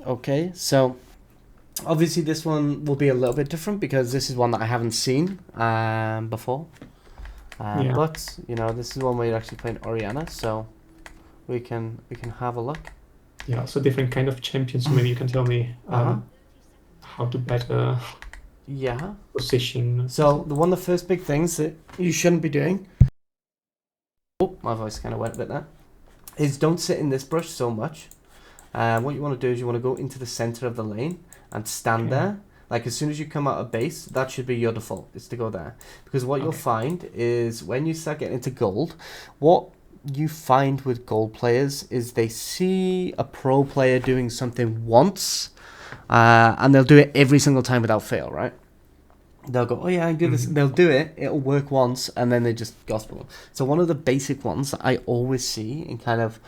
Okay, so obviously this one will be a little bit different because this is one that I haven't seen before. Yeah. But you know, this is one where you're actually playing Orianna, so we can have a look. Yeah, so different kind of champions. So maybe you can tell me how to better Yeah. position. So one of the first big things that you shouldn't be doing. Oh, my voice kind of went a bit there. Is don't sit in this brush so much. What you want to do is you want to go into the center of the lane and stand there. Like as soon as you come out of base, that should be your default, is to go there. Because what you'll find is when you start getting into gold, what you find with gold players is they see a pro player doing something once, and they'll do it every single time without fail, right? They'll go, oh yeah, I do this. They'll do it. It'll work once, and then they just gospel. So one of the basic ones that I always see in kind of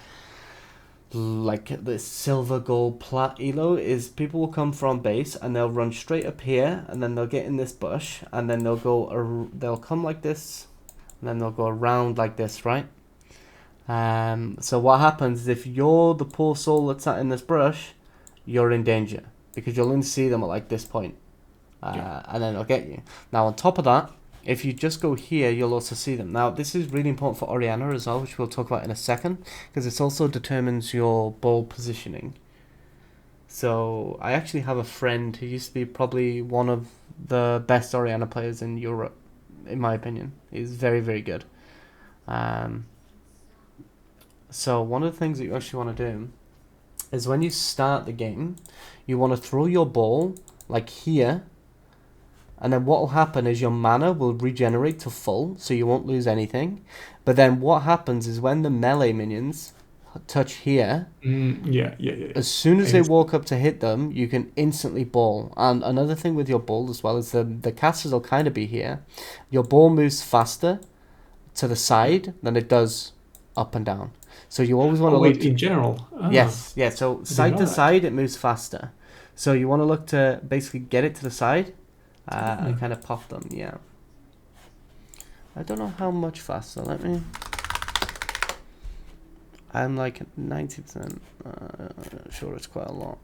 like the silver, gold, plat elo is people will come from base and they'll run straight up here, and then they'll get in this bush, and then they'll come like this, and then they'll go around like this, right? So what happens is if you're the poor soul that's sat in this brush, you're in danger because you'll only see them at like this point. And then they'll get you. Now on top of that, if you just go here, you'll also see them. Now this is really important for Orianna as well, which we'll talk about in a second, because this also determines your ball positioning. So I actually have a friend who used to be probably one of the best Orianna players in Europe, in my opinion. He's very, very good. So one of the things that you actually want to do is when you start the game, you want to throw your ball like here, and then what will happen is your mana will regenerate to full, so you won't lose anything. But then what happens is when the melee minions touch here, as soon as they walk up to hit them, you can instantly ball. And another thing with your ball as well is the casters will kind of be here. Your ball moves faster to the side than it does up and down. So you always want to look in general. Yes, yeah. So side to side, it moves faster. So you want to look to basically get it to the side, and kind of pop them. Yeah. I don't know how much faster. Let me. I'm like 90%. Sure, it's quite a lot.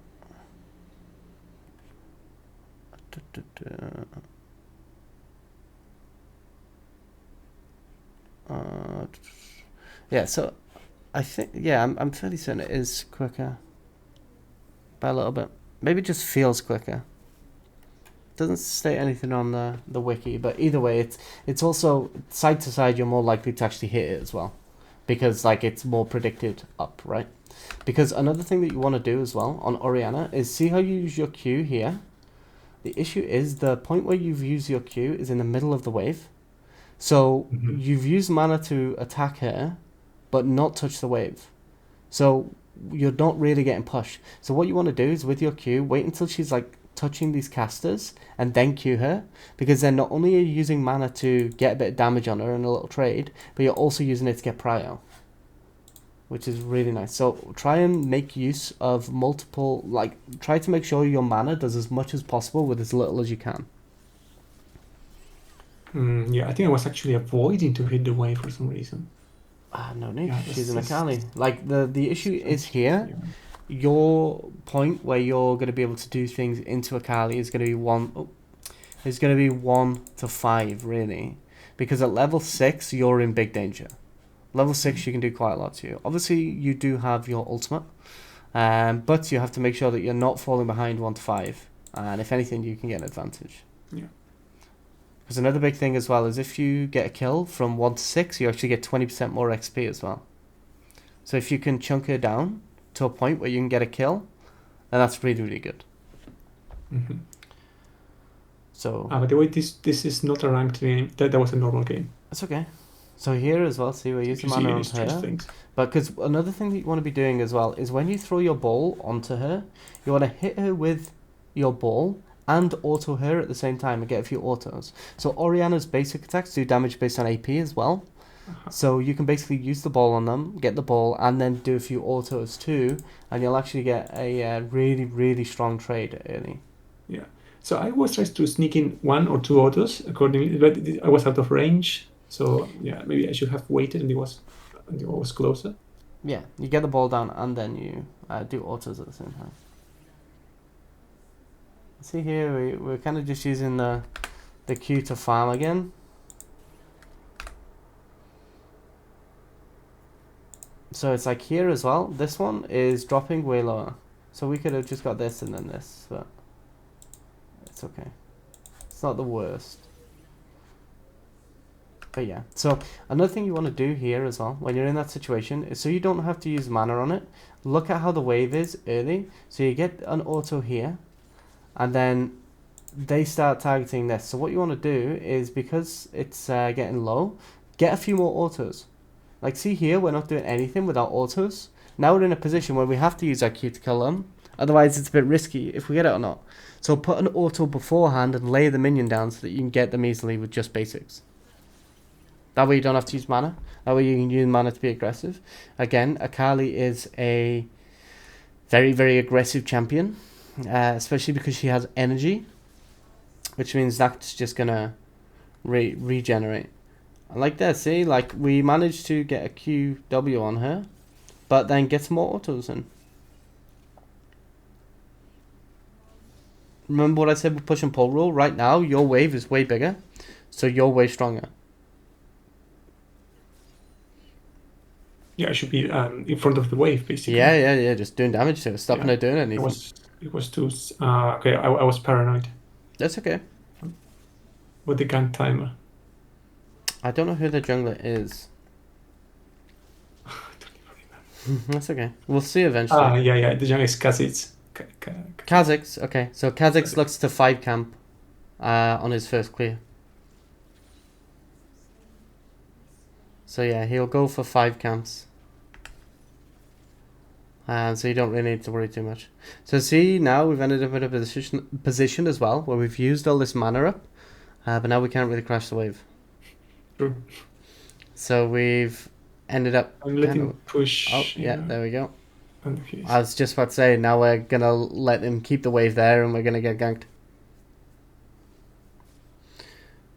Yeah. So. I think, yeah, I'm fairly certain it is quicker by a little bit. Maybe it just feels quicker. Doesn't state anything on the wiki, but either way, it's also side to side. You're more likely to actually hit it as well, because like it's more predicted up, right? Because another thing that you want to do as well on Orianna is see how you use your Q here. The issue is the point where you've used your Q is in the middle of the wave, so you've used mana to attack her, but not touch the wave. So you're not really getting pushed. So what you want to do is with your Q, wait until she's like touching these casters and then Q her, because then not only are you using mana to get a bit of damage on her in a little trade, but you're also using it to get prio, which is really nice. So try and make use of multiple, like try to make sure your mana does as much as possible with as little as you can. Yeah, I think I was actually avoiding to hit the wave for some reason. No need. She's an Akali. Like the issue is here. Yeah. Your point where you're going to be able to do things into Akali is going to be is going to be 1 to 5 really, because at level 6 you're in big danger. Level 6 you can do quite a lot to you. Obviously you do have your ultimate, but you have to make sure that you're not falling behind 1 to 5, and if anything you can get an advantage. Yeah. Because another big thing as well is if you get a kill from 1 to 6, you actually get 20% more XP as well. So if you can chunk her down to a point where you can get a kill, then that's really, really good. So. By the way, this is not a ranked game. That was a normal game. That's okay. So here as well, see we're using mana on her. But because another thing that you want to be doing as well is when you throw your ball onto her, you want to hit her with your ball and auto her at the same time and get a few autos. So Orianna's basic attacks do damage based on AP as well. So you can basically use the ball on them, get the ball, and then do a few autos too, and you'll actually get a really, really strong trade early. Yeah. So I was trying to sneak in 1 or 2 autos accordingly, but I was out of range. So yeah, maybe I should have waited until it was closer. Yeah, you get the ball down and then you do autos at the same time. see here, we're kind of just using the Q to farm again. So it's like here as well. This one is dropping way lower. So we could have just got this and then this, but it's okay. It's not the worst. But yeah, so another thing you want to do here as well, when you're in that situation, is so you don't have to use mana on it, look at how the wave is early. So you get an auto here, and then they start targeting this. So what you want to do is, because it's getting low, get a few more autos. Like, see here, we're not doing anything without autos. Now we're in a position where we have to use our Q to kill them. Otherwise, it's a bit risky if we get it or not. So put an auto beforehand and lay the minion down so that you can get them easily with just basics. That way you don't have to use mana. That way you can use mana to be aggressive. Again, Akali is a very, very aggressive champion. Especially because she has energy. Which means that's just going to regenerate. And like that, see? Like, we managed to get a QW on her. But then get some more autos in. Remember what I said with push and pull rule? Right now, your wave is way bigger. So you're way stronger. Yeah, it should be in front of the wave, basically. Yeah. Just doing damage to it, stopping her doing anything. It was too... okay, I was paranoid. That's okay. With the gun timer. I don't know who the jungler is. I don't even remember. That's okay. We'll see eventually. Yeah. The jungler is Kha'Zix. Kha'Zix, okay. So Kha'Zix looks to 5 camp on his first clear. So yeah, he'll go for 5 camps. So you don't really need to worry too much. So see, now we've ended up in a position as well where we've used all this mana up, but now we can't really crash the wave. True. So we've ended up... I'm letting him push. Oh, yeah, there we go. Okay. I was just about to say, now we're going to let him keep the wave there and we're going to get ganked.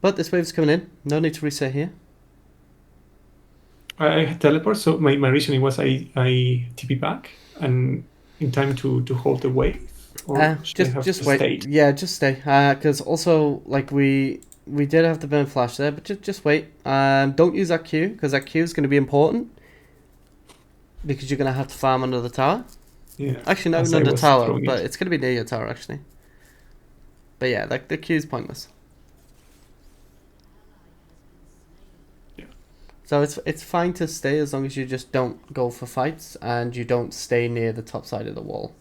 But this wave's coming in. No need to reset here. I had teleport, so my reasoning was I TP back and in time to hold the wave. Or just wait. Stay? Yeah, just stay. Because also, like, we did have the burn flash there, but just wait. Don't use that Q, because that Q is going to be important. Because you're going to have to farm under the tower. Yeah. Actually, no, not under the tower, but it's going to be near your tower, actually. But yeah, like, the Q is pointless. So it's fine to stay as long as you just don't go for fights and you don't stay near the top side of the wall.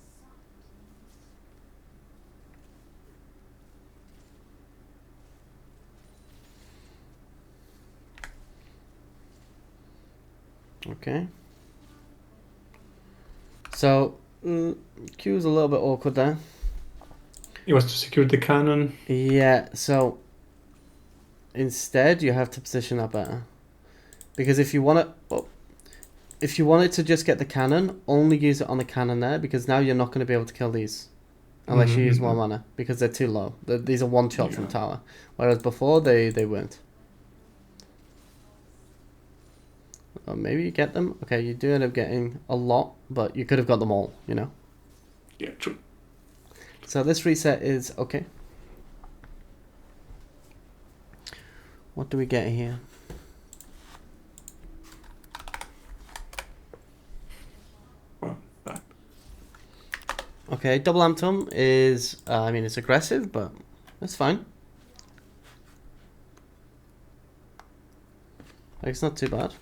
Okay. So Q is a little bit awkward there. It was to secure the cannon. Yeah, so instead you have to position that better. Because if you want it to just get the cannon, only use it on the cannon there, because now you're not going to be able to kill these unless you use more mana, because they're too low. These are one shot from tower, whereas before they weren't. Or maybe you get them. Okay, you do end up getting a lot, but you could have got them all, you know? Yeah, true. So this reset is okay. What do we get here? Okay, double Amptum is, I mean, it's aggressive, but that's fine. Like, it's not too bad.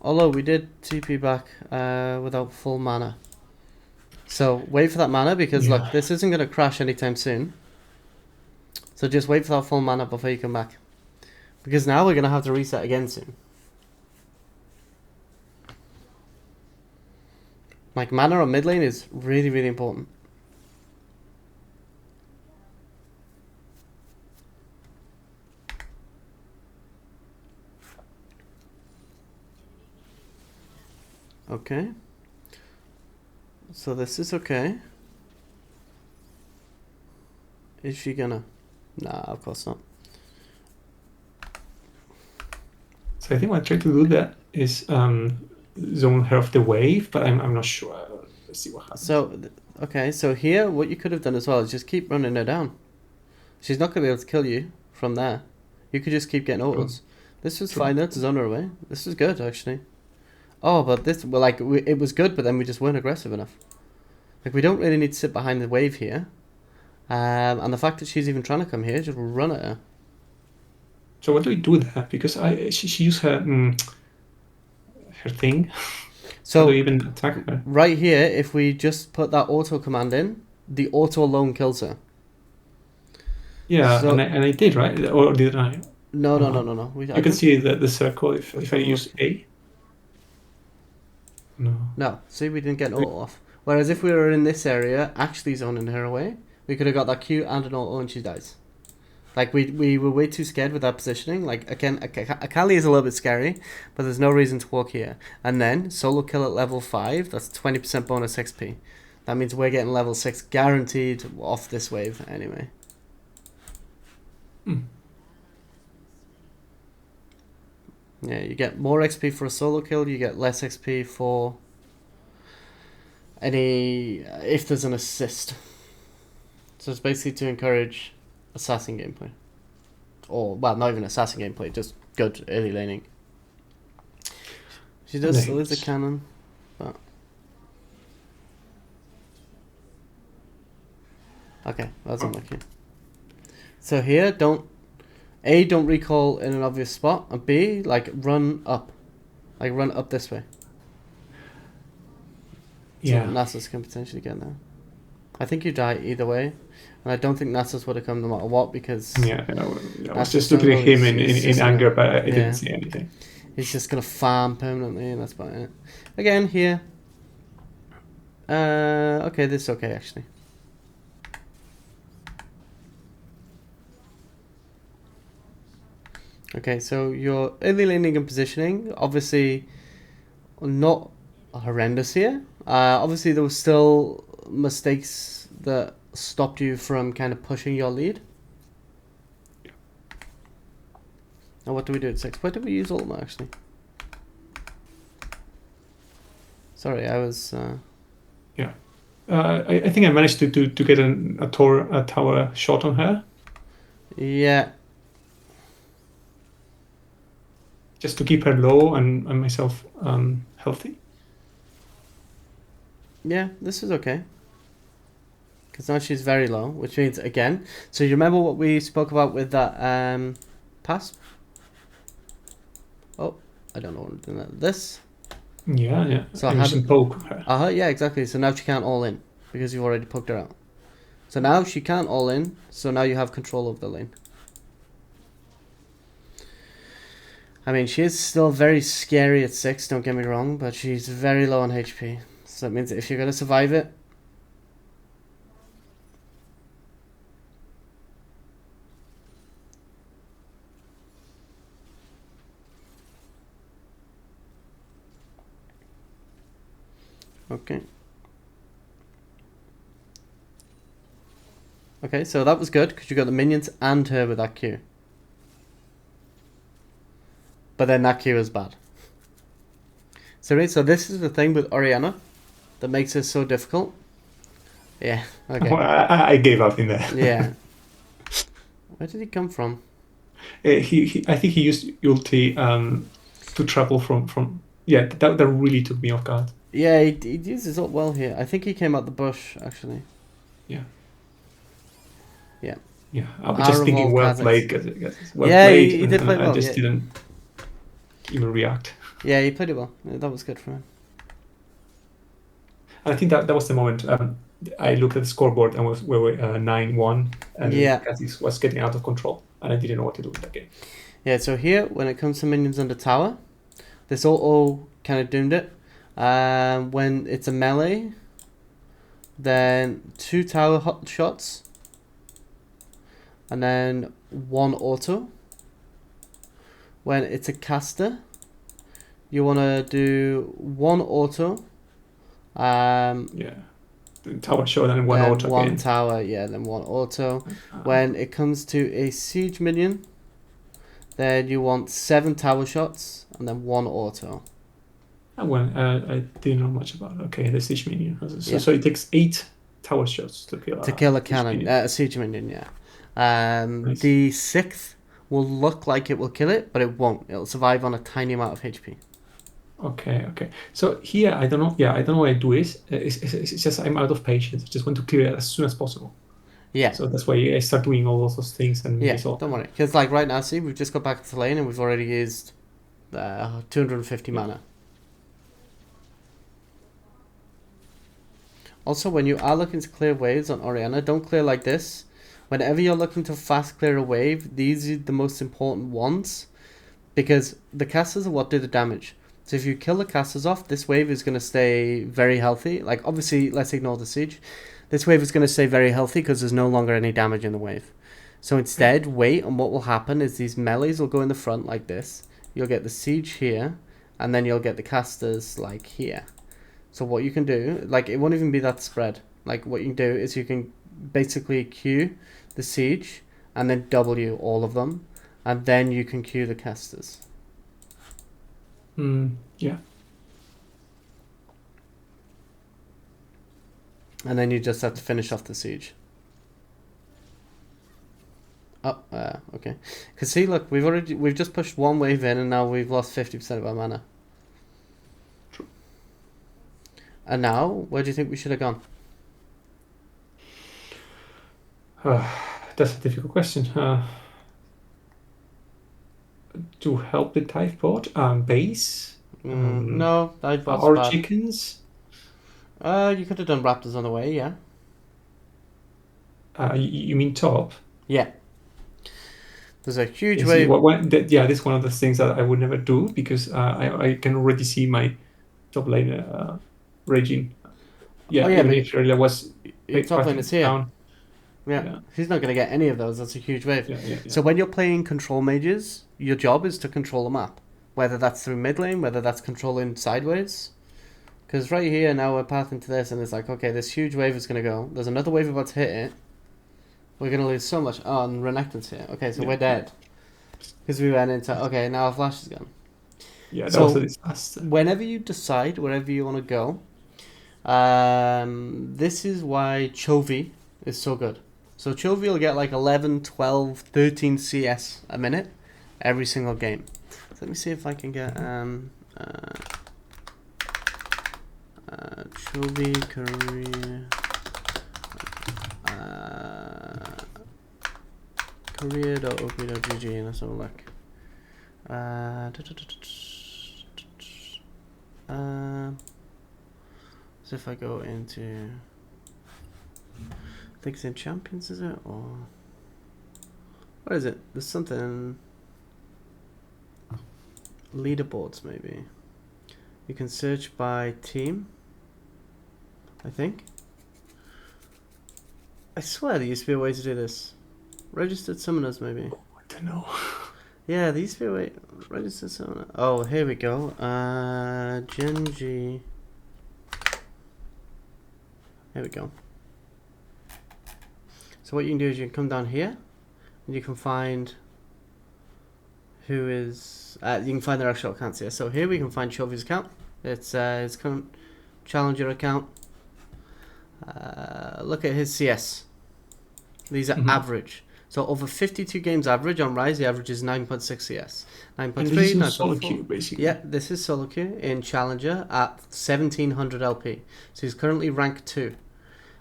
Although we did TP back without full mana. So wait for that mana, because look, this isn't going to crash anytime soon. So just wait for that full mana before you come back. Because now we're going to have to reset again soon. Like, mana on mid lane is really, really important. Okay. So this is okay. Is she gonna? Nah, of course not. So I think what I try to do that is zone her off the wave, but I'm not sure. Let's see what happens. So, Okay, so here, what you could have done as well is just keep running her down. She's not going to be able to kill you from there. You could just keep getting autos. This was fine. That's on her way. This was good, actually. Oh, but this, well, like, it was good, but then we just weren't aggressive enough. Like, we don't really need to sit behind the wave here. And the fact that she's even trying to come here, just run at her. So what do we do with that? Because she used her her thing. So how do we even attack her? Right here, if we just put that auto command in, the auto alone kills her. Yeah, So, and I did, right? Or did I? No. You can see the circle if I use A. No, see, we didn't get an auto off. Whereas if we were in this area, actually zoning her away, we could have got that Q and an auto and she dies. Like, we were way too scared with that positioning. Like, again, Akali is a little bit scary, but there's no reason to walk here. And then, solo kill at level 5, that's 20% bonus XP. That means we're getting level 6 guaranteed off this wave anyway. Yeah, you get more XP for a solo kill, you get less XP for if there's an assist. So it's basically to encourage assassin gameplay. Or, well, not even assassin gameplay, just good early laning. She does still is a cannon, but... Okay, that's unlucky. So here, don't recall in an obvious spot, and B, like, run up. Like, run up this way. Yeah. So Nasus can potentially get there. I think you die either way, and I don't think Nasus would have come no matter what, because... Yeah, I was just looking at him in anger, but I didn't see anything. He's just going to farm permanently, and that's about it. Again, here. Okay, this is okay, actually. Okay, so your early laning and positioning, obviously not horrendous here. Obviously, there were still mistakes that stopped you from kind of pushing your lead. Now, what do we do at 6? Where did we use ultimate, actually? Sorry, I was... Yeah. I think I managed to get a tower shot on her. Yeah. Just to keep her low and myself healthy. Yeah, this is okay. Because now she's very low, which means, again... So you remember what we spoke about with that pass? Oh, I don't know what I'm doing that. This? Yeah. So I had poke her. Yeah, exactly. So now she can't all in, because you've already poked her out. So now she can't all in, so now you have control of the lane. I mean, she is still very scary at 6, don't get me wrong, but she's very low on HP. So that means that if you're going to survive it... Okay. Okay, so that was good, because you got the minions and her with that Q. But then that Q is bad. So this is the thing with Orianna that makes it so difficult. Yeah, okay. Well, I gave up in there. Yeah. Where did he come from? I think he used ulti to travel from... Yeah, that really took me off guard. Yeah, he uses it well here. I think he came out the bush, actually. Yeah. Yeah. Yeah, I was just thinking well played. He did play well. I just didn't even react. Yeah, he played it well. That was good for him. And I think that was the moment I looked at the scoreboard and we were 9-1, and Cassis was getting out of control, and I didn't know what to do with that game. Yeah, so here, when it comes to minions under tower, this auto kind of doomed it. When it's a melee, then 2 tower shots, and then 1 auto. When it's a caster, you want to do 1 auto. Yeah. Tower shot and 1 auto. 1 tower, yeah, then 1 auto. When it comes to a siege minion, then you want 7 tower shots and then 1 auto. Well, I didn't know much about it. Okay, the siege minion. So it takes 8 tower shots to kill a cannon, a siege minion, yeah. Nice. The 6th will look like it will kill it, but it won't. It'll survive on a tiny amount of HP. Okay. So here, I don't know. Yeah, I don't know what I do is. It's just I'm out of patience. I just want to clear it as soon as possible. Yeah. So that's why I start doing all those things and Yeah, don't worry. Because like right now, see, we've just got back to the lane and we've already used 250 mana. Also, when you are looking to clear waves on Orianna, don't clear like this. Whenever you're looking to fast clear a wave, these are the most important ones. Because the casters are what do the damage. So if you kill the casters off, this wave is going to stay very healthy. Like, obviously, let's ignore the siege. This wave is going to stay very healthy because there's no longer any damage in the wave. So instead, wait, and what will happen is these melees will go in the front like this. You'll get the siege here, and then you'll get the casters, like, here. So what you can do, like, it won't even be that spread. Like, what you can do is you can basically queue the siege, and then W all of them, and then you can queue the casters. Yeah. And then you just have to finish off the siege. Oh, okay. Cause see, look, we've just pushed one wave in, and now we've lost 50% of our mana. True. And now, where do you think we should have gone? That's a difficult question. To help the dive bot, base. No, dive bot's or bad. chickens. You could have done raptors on the way, yeah. You mean top? Yeah. There's a huge Yes, wave. Yeah, this is one of the things that I would never do because I can already see my top lane raging. Yeah, even if Aurelia was your top lane is here. down. Yeah. He's not going to get any of those. That's a huge wave. Yeah. So when you're playing control mages, your job is to control the map. Whether that's through mid lane, whether that's controlling sideways. Because right here, now we're pathing to this, and it's like, okay, this huge wave is going to go. There's another wave about to hit it. We're going to lose so much. Oh, and Renekton's here. Okay, so we're dead. Because we went into... Okay, now our flash is gone. Yeah, that was a disaster. Whenever you decide, wherever you want to go, this is why Chovy is so good. So Chovy will get like 11, 12, 13 CS a minute every single game. So let me see if I can get Chovy career career.op.gg and let's have a look. So if I go into, I think it's in Champions, is it? Or what is it? There's something, leaderboards maybe. You can search by team, I think. I swear there used to be a way to do this. Registered summoners maybe. I don't know. Yeah, there used to be a way. Registered summoner. Oh, here we go. Genji. There we go. So what you can do is you can come down here and you can find who is you can find their actual accounts here. So here we can find Chovy's account. It's his current challenger account. Look at his CS. These are average. So over 52 games average on Rise, the average is 9.6 CS. 9.3, 9.4. Solo queue, basically. Yeah, this is solo queue in Challenger at 1700 LP. So he's currently rank 2.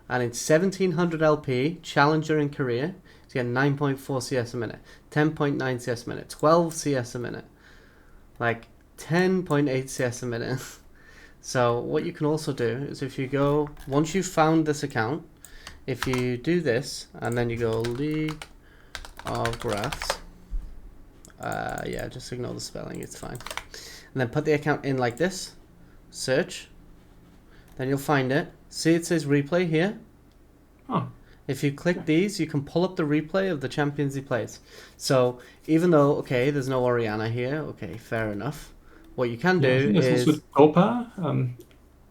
And in 1700 LP, Challenger in career, he's getting 9.4 CS a minute, 10.9 CS a minute, 12 CS a minute, like 10.8 CS a minute. So what you can also do is if you go, once you've found this account, if you do this, and then you go League of Graphs, yeah, just ignore the spelling, it's fine. And then put the account in like this, search, then you'll find it. See it says replay here? Oh. If you click these, you can pull up the replay of the champions he plays. So even though, okay, there's no Orianna here, okay, fair enough. What you can do is... Dopa.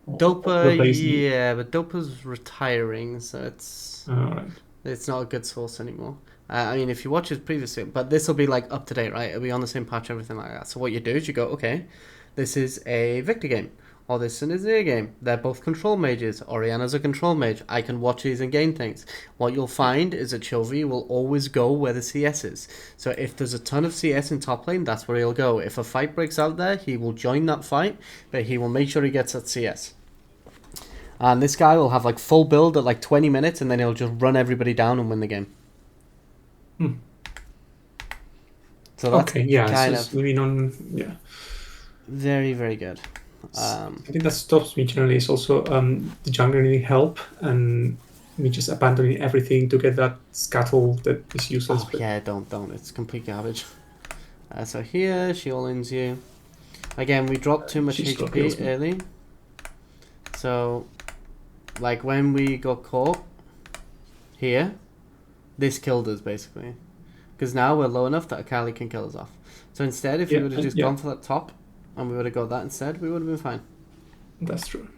Dopa, yeah, but Dopa's retiring, so it's... Alright. It's not a good source anymore. I mean, if you watch his previous... But this will be like up to date, right? It'll be on the same patch, everything like that. So what you do is you go, okay, this is a Victor game. or this is a game. They're both control mages. Orianna's a control mage. I can watch these and gain things. What you'll find is that Chovy will always go where the CS is. So if there's a ton of CS in top lane, that's where he'll go. If a fight breaks out there, he will join that fight, but he will make sure he gets that CS. And this guy will have like full build at like 20 minutes, and then he'll just run everybody down and win the game. So that's kind of maybe very, very good. I think that stops me generally is also the jungler needing help and me just abandoning everything to get that scuttle that is useless. Oh, yeah, don't. It's complete garbage. So here, she all-ins you. Again, we dropped too much HP early. So, like when we got caught here, this killed us basically. Because now we're low enough that Akali can kill us off. So instead, if we would have just gone for that top, and we would have got that instead, we would have been fine. That's true.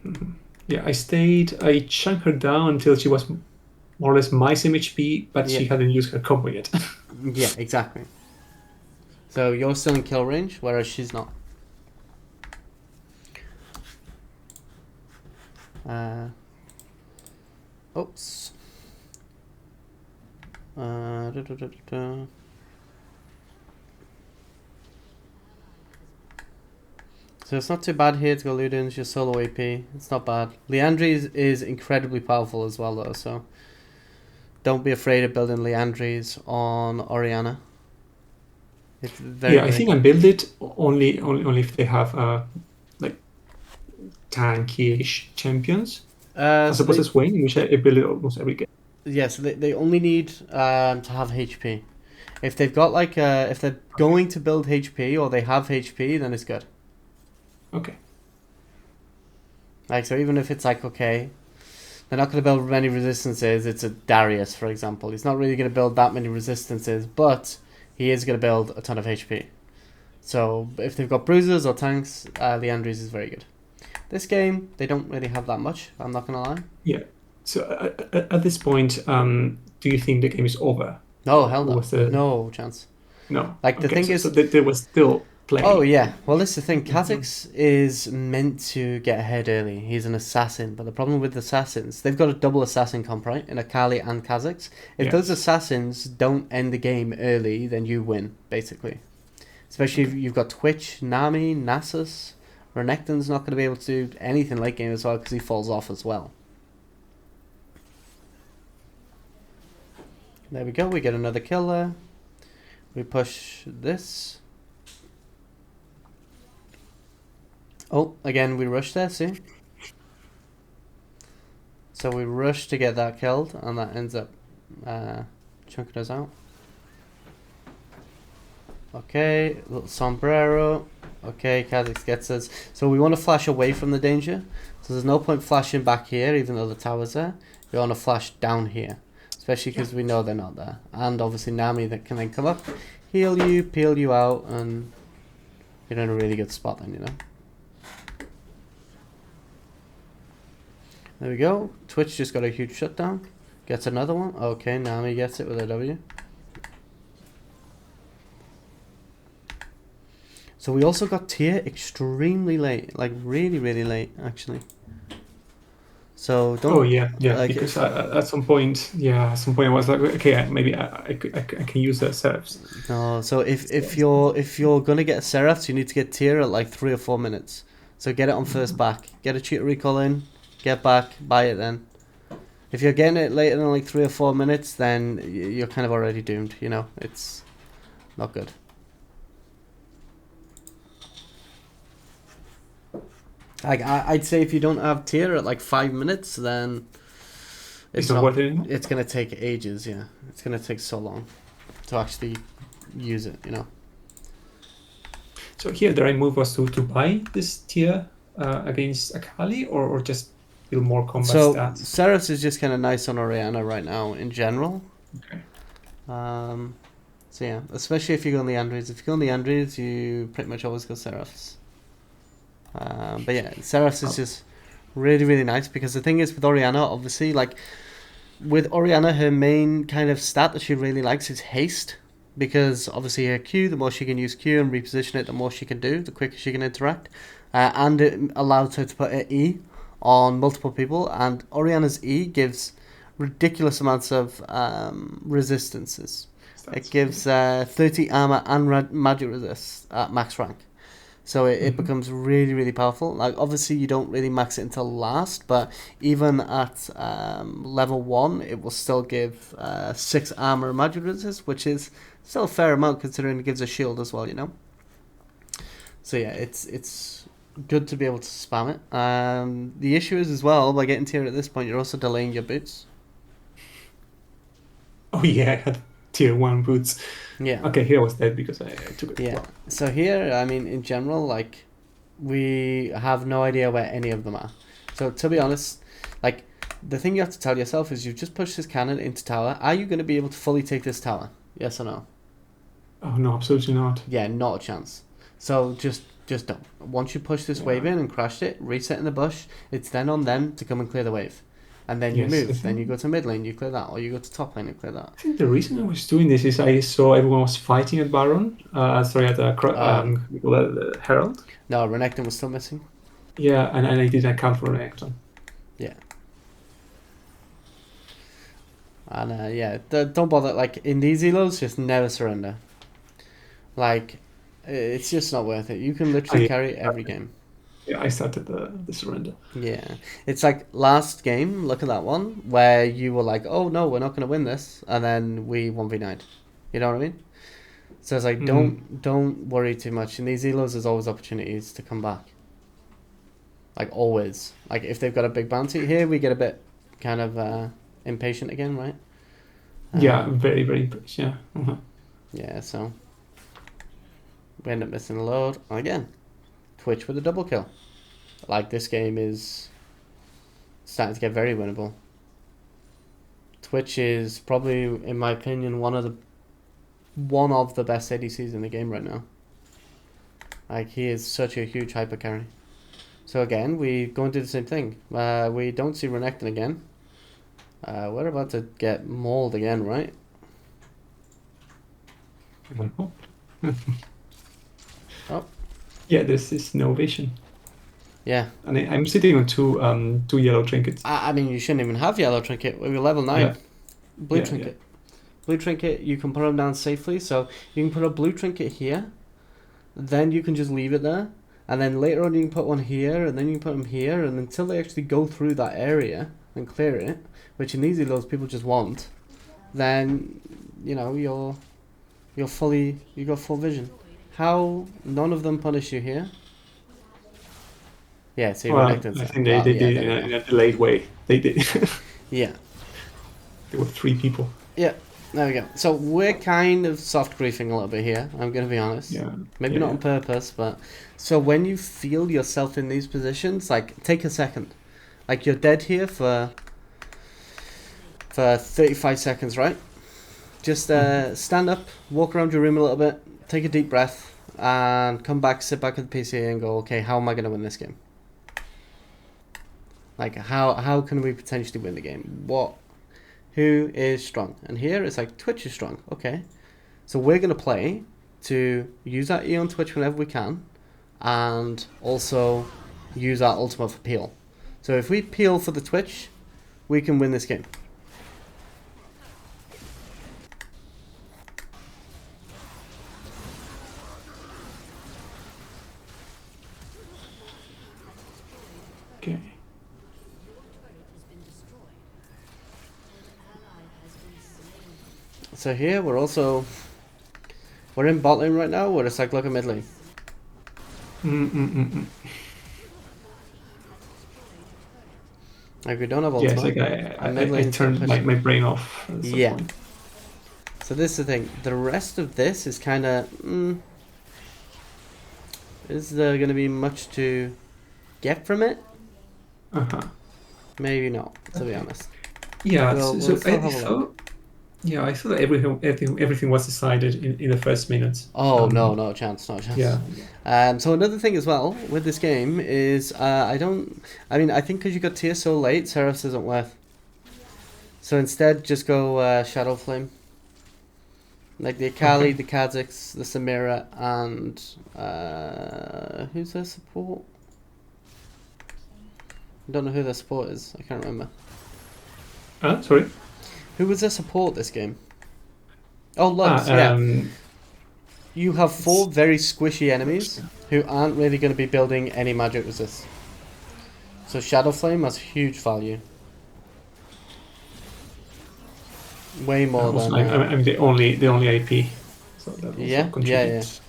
Yeah, I chunked her down until she was more or less my same HP, but she hadn't used her combo yet. Yeah, exactly. So you're still in kill range, whereas she's not. Oops. So it's not too bad here to go Luden's, your solo AP. It's not bad. Liandry's is incredibly powerful as well though, so don't be afraid of building Liandry's on Orianna. It's very I think I build it only if they have like tanky-ish champions. I suppose it's Wayne, in which I build it almost every game. Yeah, so they only need to have HP. If they've got like if they're going to build HP or they have HP, then it's good. Okay. Like, so even if it's like, okay, they're not going to build many resistances. It's a Darius, for example. He's not really going to build that many resistances, but he is going to build a ton of HP. So if they've got bruisers or tanks, Liandry's is very good. This game, they don't really have that much, I'm not going to lie. Yeah. So at this point, do you think the game is over? No, hell no. No chance. No. Like, the thing is... So they were still playing. Oh, yeah. Well, this is the thing. Kha'Zix is meant to get ahead early. He's an assassin. But the problem with assassins, they've got a double assassin comp, right? In Akali and Kha'Zix. If those assassins don't end the game early, then you win, basically. Especially if you've got Twitch, Nami, Nasus. Renekton's not going to be able to do anything late game as well because he falls off as well. There we go. We get another kill there. We push this. Oh, again, we rush there, see? So we rush to get that killed, and that ends up chunking us out. Okay, little sombrero. Okay, Kha'Zix gets us. So we want to flash away from the danger. So there's no point flashing back here, even though the tower's there. We want to flash down here, especially because we know they're not there. And obviously Nami that can then come up, heal you, peel you out, and you're in a really good spot then, you know. There we go. Twitch just got a huge shutdown. Gets another one. Okay, Nami gets it with a W. So we also got tier extremely late. Like really, really late, actually. So don't... Oh, yeah. Like, because at some point I was like, okay, maybe I can use the Seraphs. No, so if you're going to get a Seraphs, you need to get tier at like 3 or 4 minutes. So get it on first back. Get a cheater recall in. Get back, buy it then. If you're getting it later than like 3 or 4 minutes, then you're kind of already doomed, you know. It's not good. Like I'd say if you don't have tier at like 5 minutes, then it's not worth it anymore? It's gonna take ages, yeah. It's gonna take so long to actually use it, you know. So here the right move was to buy this tier against Akali or just build more combat stats? So Seraphs is just kind of nice on Orianna right now in general. Okay. So yeah, especially if you go on the Androids. If you go on the Androids, you pretty much always go Seraphs. But yeah, Seraphs is just really, really nice because the thing is with Orianna, obviously, like with Orianna, her main kind of stat that she really likes is haste, because obviously her Q, the more she can use Q and reposition it, the more she can do, the quicker she can interact. and it allows her to put an E on multiple people, and Orianna's E gives ridiculous amounts of resistances. It gives 30 armor and magic resist at max rank. So it becomes really, really powerful. Like, obviously, you don't really max it until last, but even at level 1, it will still give 6 armor and magic resist, which is still a fair amount considering it gives a shield as well, you know? So yeah, it's good to be able to spam it. The issue is as well, by getting tier at this point, you're also delaying your boots. Oh yeah, I had tier 1 boots. Yeah. Okay, here I was dead because I took it. Yeah. Well. So here, I mean, in general, like, we have no idea where any of them are. So to be honest, like, the thing you have to tell yourself is you've just pushed this cannon into tower. Are you going to be able to fully take this tower? Yes or no? Oh no, absolutely not. Yeah, not a chance. So just don't. Once you push this wave in and crashed it, reset in the bush, it's then on them to come and clear the wave. And then you move. Then you go to mid lane, you clear that. Or you go to top lane and clear that. I think the reason I was doing this is I saw everyone was fighting at Baron. Sorry, at the Herald. No, Renekton was still missing. Yeah, and I didn't account for Renekton. Yeah. And yeah, don't bother. Like, in these elos, just never surrender. Like, it's just not worth it. You can literally carry every game. Yeah, I started the surrender. Yeah. It's like last game, look at that one, where you were like, oh no, we're not going to win this. And then we 1v9'd. You know what I mean? So it's like, don't worry too much. In these elos, there's always opportunities to come back. Like, always. Like, if they've got a big bounty here, we get a bit kind of impatient again, right? Yeah, very, very impatient. Yeah. Yeah, so we end up missing a load. And again, Twitch with a double kill. Like, this game is starting to get very winnable. Twitch is probably, in my opinion, one of the best ADCs in the game right now. Like, he is such a huge hyper carry. So again, we go and do the same thing. We don't see Renekton again. We're about to get mauled again, right? Oh. Yeah, this is no vision. Yeah. And I'm sitting on two yellow trinkets. I mean, you shouldn't even have yellow trinket. We're level 9. Yeah. Blue trinket. Yeah. Blue trinket, you can put them down safely. So you can put a blue trinket here. Then you can just leave it there. And then later on you can put one here. And then you can put them here. And until they actually go through that area and clear it, which in these elos people just want, then, you know, you got full vision. How none of them punish you here? Yeah, see, well, I think they did in a delayed way. They did. Yeah. There were 3 people. Yeah, there we go. So we're kind of soft griefing a little bit here, I'm going to be honest. Yeah. Maybe not on purpose, but... So when you feel yourself in these positions, like, take a second. Like, you're dead here for 35 seconds, right? Just stand up, walk around your room a little bit, take a deep breath, and come back, sit back at the PC and go, okay, how am I going to win this game? Like, how can we potentially win the game? Who is strong? And here it's like, Twitch is strong. Okay. So we're going to play to use our E on Twitch whenever we can, and also use our ultimate for peel. So if we peel for the Twitch, we can win this game. Okay. So here we're in bot lane right now, where it's like, look at mid lane. Like, we don't have all yeah, time. Like I turned my brain off. Yeah. Point. So this is the thing. The rest of this is kind of... is there going to be much to get from it? Maybe not, to be honest. Yeah, I thought everything was decided in the first minute. Oh, no chance. Yeah. So another thing as well with this game is I think because you got tier so late, Seraphs isn't worth. So instead, just go Shadow Flame. Like the Akali, the Kha'Zix, the Samira, and who's their support? I don't know who their support is. I can't remember. Sorry? Who was their support this game? Oh, Lux, yeah. You have 4 very squishy enemies who aren't really going to be building any magic resist. So Shadow Flame has huge value. Way more than... I'm the only AP. So that also yeah. contributes.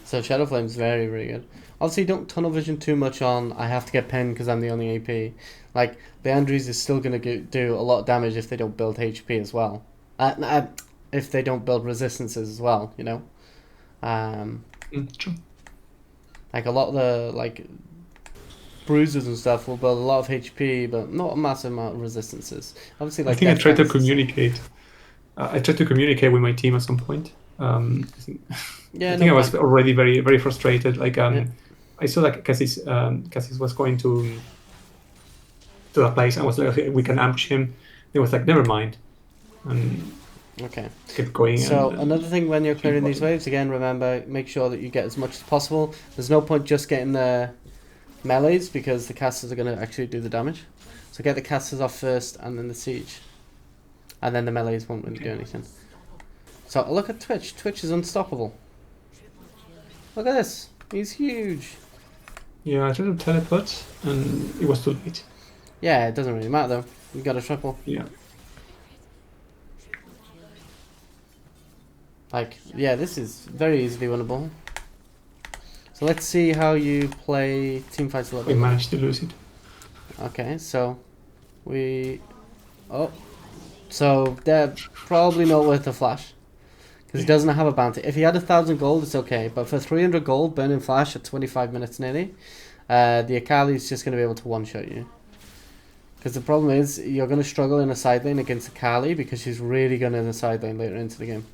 So Shadow Flame's very, very good. Obviously, don't tunnel vision too much on, I have to get pen because I'm the only AP. Like, the Andrews is still going to do a lot of damage if they don't build HP as well. If they don't build resistances as well, you know? True. Like, a lot of the, like, bruisers and stuff will build a lot of HP, but not a massive amount of resistances. Obviously, like, I think I tried to communicate. I tried to communicate with my team at some point. I think I was already very, very frustrated. Like, I saw like Cassis was going to that place. I was like, okay, we can ambush him. It was like, never mind. And okay. Kept going. So another thing when you're clearing these waves, again, remember, make sure that you get as much as possible. There's no point just getting the melees because the casters are going to actually do the damage. So get the casters off first and then the siege. And then the melees won't really do anything. So look at Twitch. Twitch is unstoppable. Look at this. He's huge. Yeah, I tried to teleport and it was too late. Yeah, it doesn't really matter though. You got a triple. Yeah. Like, yeah, this is very easily winnable. So let's see how you play team fights a little bit. We managed to lose it. Okay, so we... Oh. So they're probably not worth the flash. Because he doesn't have a bounty. If he had 1,000 gold, it's okay. But for 300 gold, burning flash at 25 minutes nearly, the Akali is just going to be able to one-shot you. Because the problem is, you're going to struggle in a side lane against Akali because she's really good in the side lane later into the game.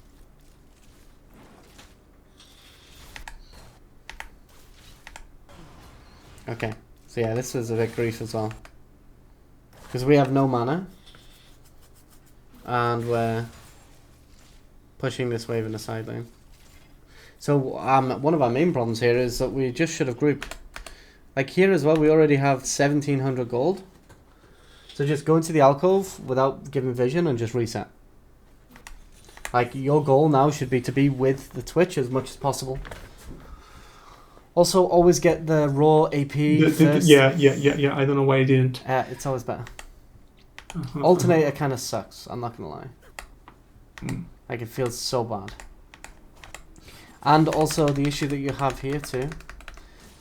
Okay, so yeah, this was a bit grief as well. Because we have no mana. And we're pushing this wave in the side lane. So one of our main problems here is that we just should have grouped. Like here as well, we already have 1,700 gold. So just go into the alcove without giving vision and just reset. Like your goal now should be to be with the Twitch as much as possible. Also, always get the raw AP first. Yeah. I don't know why I didn't. It's always better. Alternator kind of sucks, I'm not going to lie. Like, it feels so bad. And also, the issue that you have here too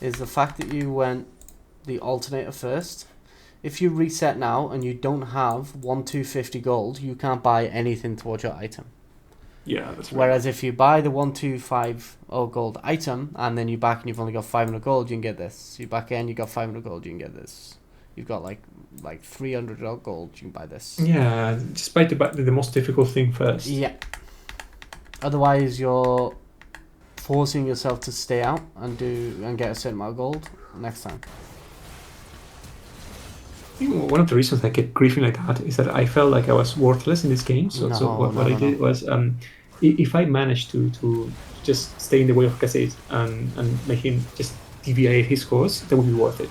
is the fact that you went the alternator first. If you reset now and you don't have 1,250 gold, you can't buy anything towards your item. Yeah, that's right. Whereas if you buy the 1,250 gold item and then you back and you've only got 500 gold, you can get this. You back in, you got 500 gold, you can get this. You've got like 300 gold, you can buy this. Yeah, despite the most difficult thing first. Yeah. Otherwise, you're forcing yourself to stay out and get a certain amount of gold next time. I think one of the reasons I kept griefing like that is that I felt like I was worthless in this game. So what I did was, if I managed to just stay in the way of Cassette and make him just deviate his course, that would be worth it.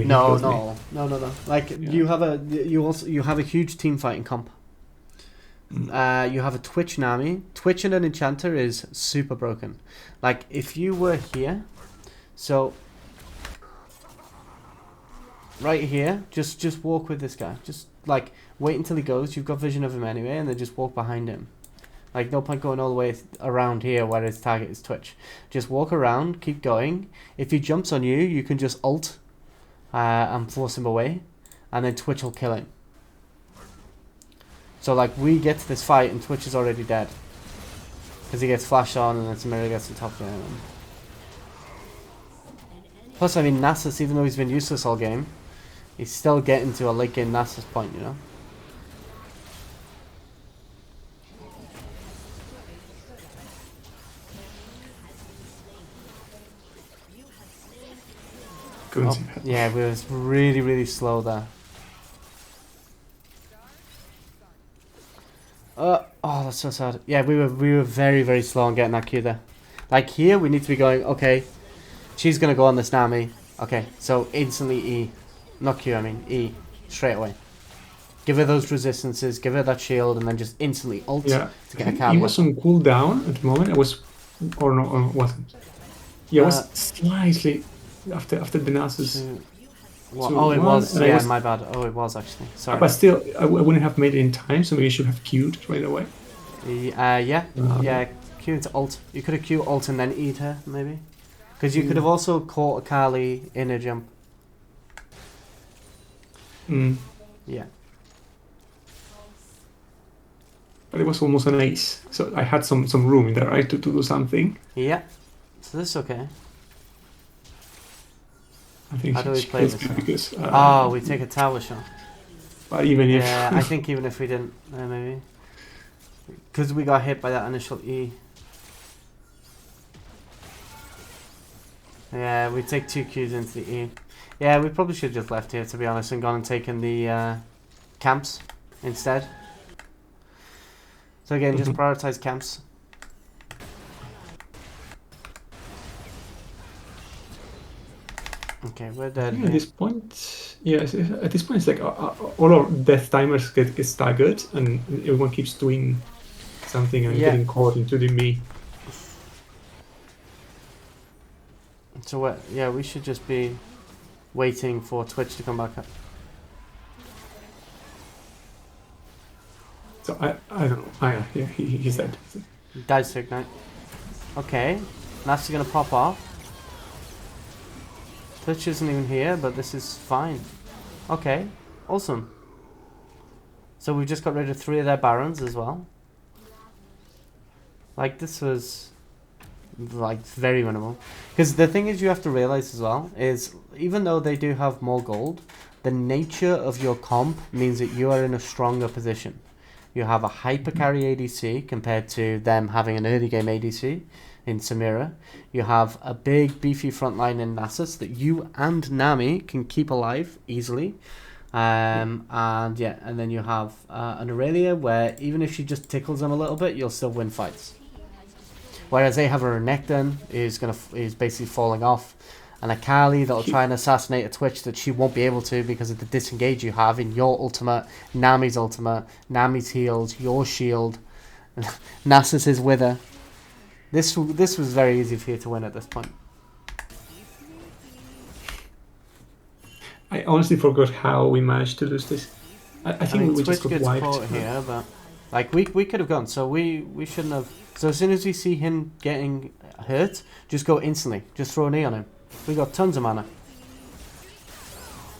No. Like you have a huge team fighting comp. You have a Twitch Nami. Twitch and an Enchanter is super broken. Like if you were here, so right here, just walk with this guy. Just like wait until he goes. You've got vision of him anyway, and then just walk behind him. Like no point going all the way around here where his target is Twitch. Just walk around, keep going. If he jumps on you, you can just ult and force him away, and then Twitch will kill him. So like we get to this fight and Twitch is already dead because he gets flashed on and then Samira gets the top game. Plus, I mean, Nasus, even though he's been useless all game, he's still getting to a late game Nasus point, you know. Oh, yeah, we were really slow there. Oh, that's so sad. Yeah, we were very slow on getting that Q there. Like here, we need to be going, okay, she's gonna go on this Nami. Okay, so instantly E. Not Q, I mean E. Straight away. Give her those resistances, give her that shield, and then just instantly ult to get a Kali. He was on cooldown at the moment. It was, or no, or wasn't. Yeah, it was slightly after the Nasus. Oh, it was. Yeah, my bad. Oh, it was actually. Sorry. But still, I wouldn't have made it in time, so maybe you should have queued right away. Yeah. Q into ult. You could have Q ult and then eat her, maybe. Because you could have also caught a Kali in a jump. Yeah. But it was almost an ace, so I had some room in there, right, to do something. Yeah. So this is okay. I think How do we play this? Because, we take a tower shot. But even if... Yeah, I think even if we didn't, maybe. Because we got hit by that initial E. Yeah, we take 2 Qs into the E. Yeah, we probably should have just left here, to be honest, and gone and taken the camps instead. So again, just prioritize camps. Okay, we're dead. At this point, at this point, it's like all our death timers get staggered, and everyone keeps doing something and getting caught, including me. So we should just be waiting for Twitch to come back up. So I don't know. Yeah, he's dead. Dies to ignite. Okay, that's gonna pop off. Twitch isn't even here, but this is fine. Okay, awesome. So we just got rid of 3 of their barons as well. Like, this was like very minimal. Because the thing is, you have to realize as well is, even though they do have more gold, the nature of your comp means that you are in a stronger position. You have a hyper carry ADC compared to them having an early game ADC in Samira. You have a big beefy front line in Nasus that you and Nami can keep alive easily. And then you have an Aurelia where even if she just tickles them a little bit, you'll still win fights. Whereas they have a Renekton who's basically falling off, and a Kali that'll try and assassinate a Twitch that she won't be able to because of the disengage you have in your ultimate, Nami's heals, your shield, Nasus is with her. This was very easy for you to win at this point. I honestly forgot how we managed to lose this. I think we just got wiped here, but like we could have gone. So we shouldn't have. So as soon as we see him getting hurt, just go instantly. Just throw an E on him. We got tons of mana.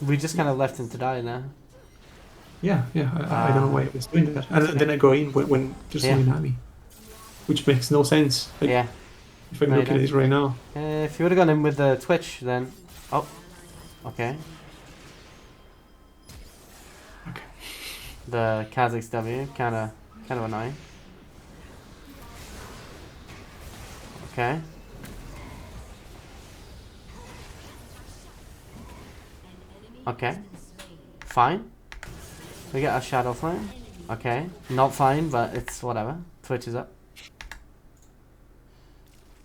We just kind of left him to die now. Yeah. I don't know why I was doing that. And then I go in when there's only Nami, which makes no sense. Like, if I'm looking at it right now. If you would have gone in with the Twitch, then okay. The Kha'Zix W, kind of annoying. Okay. Okay. Fine. We get our Shadow Flame. Okay. Not fine, but it's whatever. Twitch is up.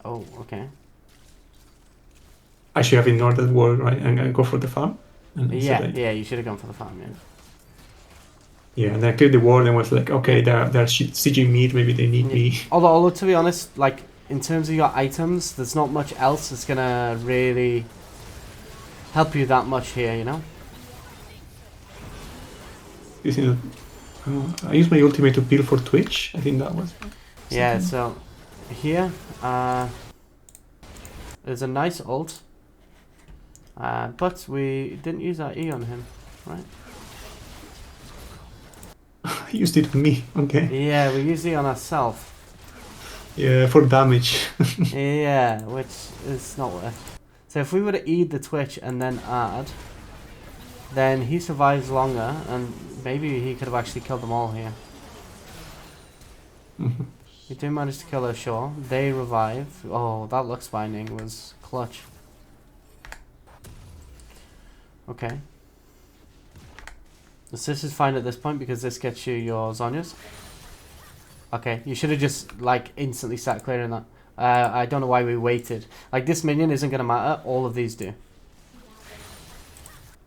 Oh, okay. I should have ignored that word, right, and go for the farm? Yeah, you should have gone for the farm, yeah. Yeah, and then I cleared the ward and was like, okay, they're sieging mid, maybe they need me. Although, to be honest, like, in terms of your items, there's not much else that's gonna really help you that much here, you know? I used my ultimate to peel for Twitch, I think that was something. Yeah, so here, there's a nice ult, but we didn't use our E on him, right? I used it on me, okay. Yeah, we used it on ourselves. Yeah, for damage. Yeah, which is not worth. So if we were to eat the Twitch and then add, then he survives longer, and maybe he could have actually killed them all here. We do manage to kill her, sure. They revive. Oh, that Lux Binding was clutch. Okay. This is fine at this point because this gets you your Zhonya's. Okay, you should have just like instantly sat clearing that. I don't know why we waited. Like, this minion isn't going to matter. All of these do.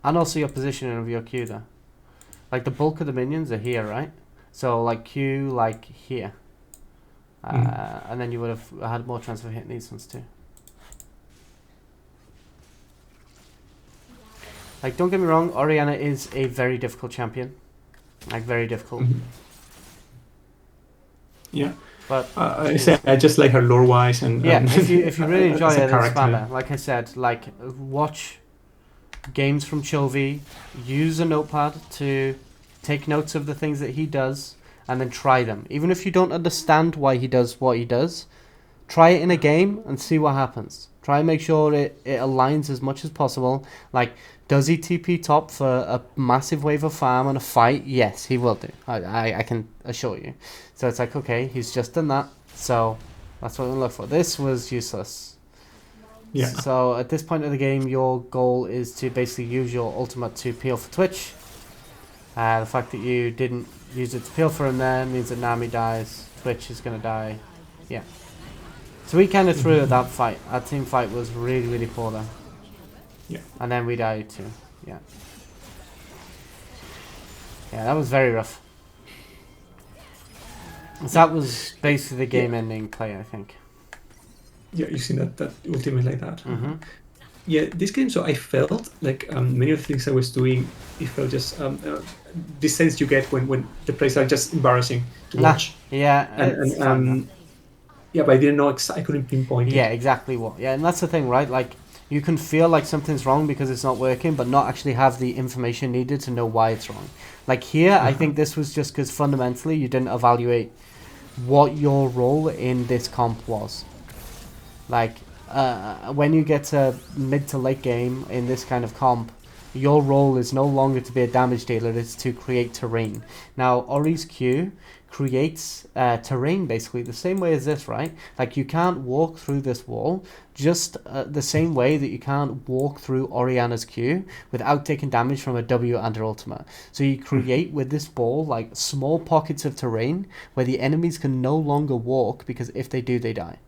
And also your positioning of your Q there. Like the bulk of the minions are here, right? So like Q, like here. And then you would have had more chance of hitting these ones too. Like, don't get me wrong, Orianna is a very difficult champion. Like, very difficult. Yeah. But I just like her lore-wise and yeah, if you really enjoy her, then spam her. character. Like I said, like watch games from Chovy, use a notepad to take notes of the things that he does, and then try them. Even if you don't understand why he does what he does, try it in a game and see what happens. Try and make sure it aligns as much as possible. Like, does he TP top for a massive wave of farm and a fight? Yes, he will do. I can assure you. So it's like, okay, he's just done that. So that's what we look for. This was useless. Yeah. So at this point of the game, your goal is to basically use your ultimate to peel for Twitch. The fact that you didn't use it to peel for him there means that Nami dies. Twitch is going to die. Yeah. So we kind of threw that fight. Our team fight was really, really poor there. Yeah. And then we died too. Yeah. Yeah, that was very rough. So that was basically the game-ending play, I think. Yeah, you've seen that ultimate like that. Yeah, this game, so I felt like many of the things I was doing, it felt just the sense you get when the plays are just embarrassing to watch. Yeah, and yeah, but I didn't know I couldn't pinpoint it. Yeah, exactly what. Yeah, and that's the thing, right? Like, you can feel like something's wrong because it's not working, but not actually have the information needed to know why it's wrong. Like here, I think this was just because fundamentally you didn't evaluate what your role in this comp was. Like, when you get to mid to late game in this kind of comp, your role is no longer to be a damage dealer, it's to create terrain. Now, Ori's Q creates terrain basically the same way as this, right? Like, you can't walk through this wall just the same way that you can't walk through Orianna's Q without taking damage from a W and her ultimate. So you create with this ball like small pockets of terrain where the enemies can no longer walk, because if they do, they die.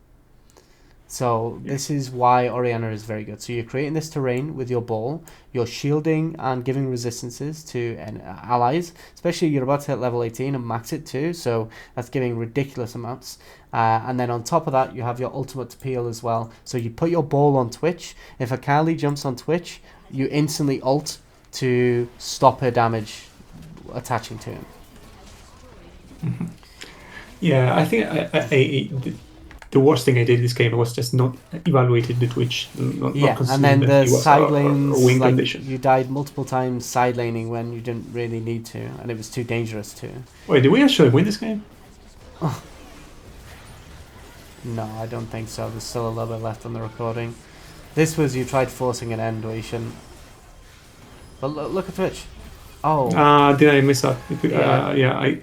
So this is why Orianna is very good. So you're creating this terrain with your ball, you're shielding and giving resistances to allies, especially you're about to hit level 18 and max it too, so that's giving ridiculous amounts. And then on top of that, you have your ultimate to peel as well. So you put your ball on Twitch. If a Kali jumps on Twitch, you instantly ult to stop her damage attaching to him. Yeah, I think the worst thing I did this game was just not evaluated the Twitch. Not and then the side lanes, like, condition. you died multiple times side laning when you didn't really need to, and it was too dangerous to. Wait, did we actually win this game? Oh. No, I don't think so. There's still a little bit left on the recording. This was you tried forcing an end where you shouldn't. But look at Twitch. Oh. Did I miss that? Yeah, I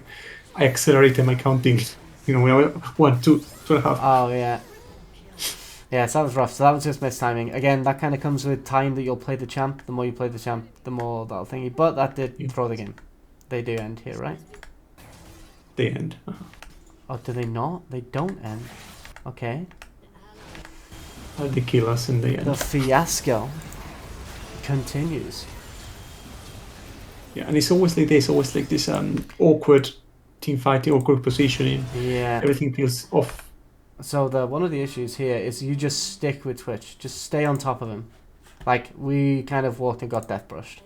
accelerated my counting. You know, when I went 1, 2, 2.5. Oh, yeah. Yeah, so that was rough. So that was just mistiming. Again, that kind of comes with time that you'll play the champ. The more you play the champ, the more that'll thingy. But that did throw the game. They do end here, right? They end. Oh, do they not? They don't end. Okay. They kill us in the end. The fiasco continues. Yeah, and it's always like this. Always like this awkward team fighting, awkward positioning. Yeah. Everything feels off. So one of the issues here is you just stick with Twitch. Just stay on top of him. Like, we kind of walked and got death brushed.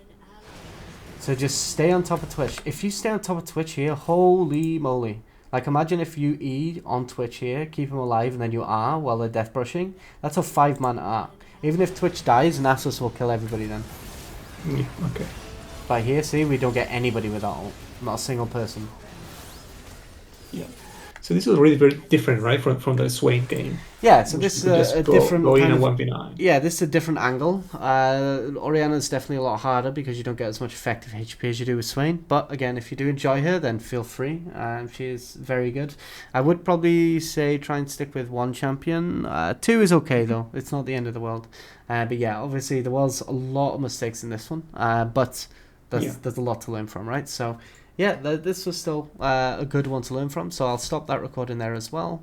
So just stay on top of Twitch. If you stay on top of Twitch here, holy moly. Like, imagine if you E on Twitch here, keep him alive, and then you R while they're death brushing. That's a 5-man R. Even if Twitch dies, Nasus will kill everybody then. Yeah, okay. But here, see, we don't get anybody with ult. Not a single person. Yeah. So this is really very different, right, from the Swain game. Yeah, so this is a different kind of, 1v9. Yeah, this is a different angle. Orianna is definitely a lot harder because you don't get as much effective HP as you do with Swain. But again, if you do enjoy her, then feel free. She is very good. I would probably say try and stick with 1 champion. 2 is okay though. It's not the end of the world. But yeah, obviously there was a lot of mistakes in this one. But there's a lot to learn from, right? So yeah, this was still a good one to learn from. So I'll stop that recording there as well.